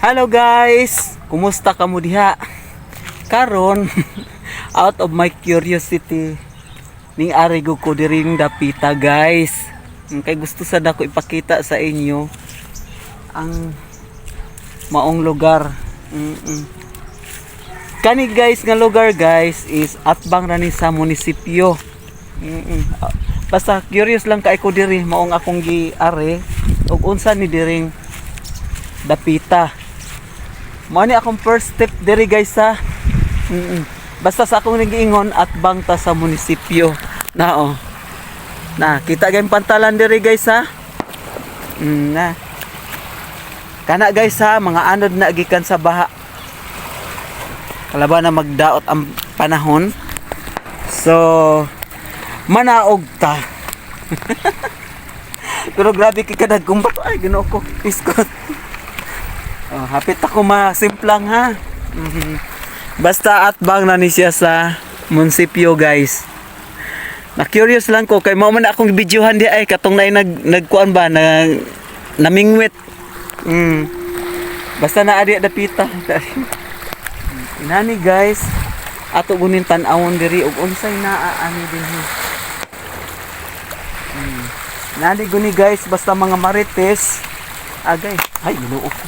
Hello guys, kumusta ka mo diha? Karon out of my curiosity ning arigo ko diring dapita guys. Kay gusto sad ako ipakita sa inyo ang maong lugar. Kani guys nga lugar guys is atbang ra ni sa munisipyo. Basta curious lang kay ko diri maong akong giari ug unsa ni diring dapita. Mao ni akong first step diri guys ha. Basta sa akong nagiingon at bangta sa munisipyo. Na oh. Na kita gayong pantalan diri guys ha. Na. Kana guys ha, mga anod na gikan sa baha. Kalaban na magdaot ang panahon. So manaog ta. Pero grabe kikadag kumbat ay Ginoo ko. Iskot. Oh, hapit ako masimplang ha. Basta atbang na ni siya sa munisipyo guys. Na curious lang ko kay mao man akong videohan di ay katong nay nagkuan ba na namingwit. Basta na adi dapita. Inani guys, ato gunin tan-awon diri ug unsay naa ani dinhi. Nani guni guys, basta mga marites. Agay, ay Ginoo ko.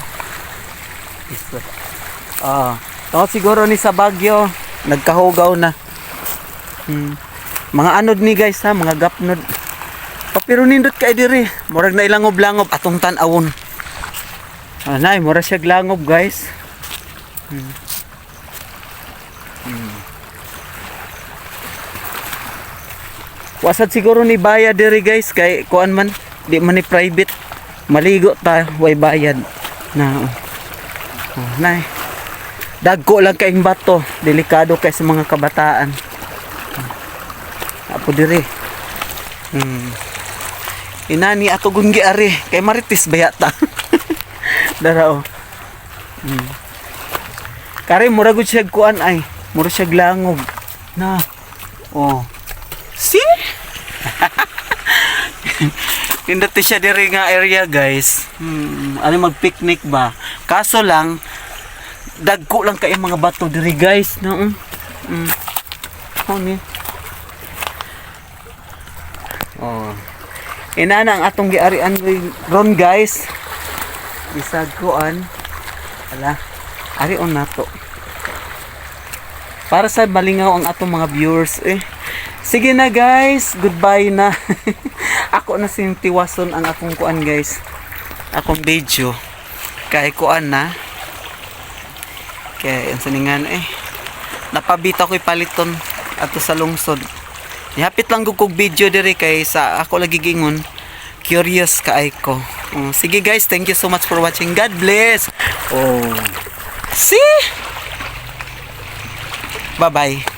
Tawag siguro ni sa Baguio nagkahugaw na. Mga anod ni guys ha, mga gapnod. Pero nindot kay diri, murag na ilangob-langob atong tan-awon. Nay, mura siya langob guys. Wasad siguro ni bayad diri guys kay kuan man di man ni private. Maligo ta way bayad na. Nay. Dagko lang kay bato, delikado kay sa mga kabataan. Apo diri. Inani ato gungi ari kay maritis bayata. Darao. Kare mura gud siya kuan ay, mura siya langob. Na. Oh. See? Tindot siya diri nga area guys. Ano mag-picnic ba? Kaso lang dagko lang kay mga bato diri guys, no? Ni. Oh. Inana ang atong giarian ron guys. Bisag kuan. Ala, ari on nato. Para sa malingaw ang atong mga viewers Sige na guys, goodbye na. Ako na sintiwason ang akong kuan guys. Akong video. Kay kuan na. Kaya yan saningan napabita ko ipaliton ato sa lungsod. Ihapit lang kog video diri kay sa ako lagi gingon. Curious kaay ko. Sige guys, thank you so much for watching. God bless. See? Bye-bye.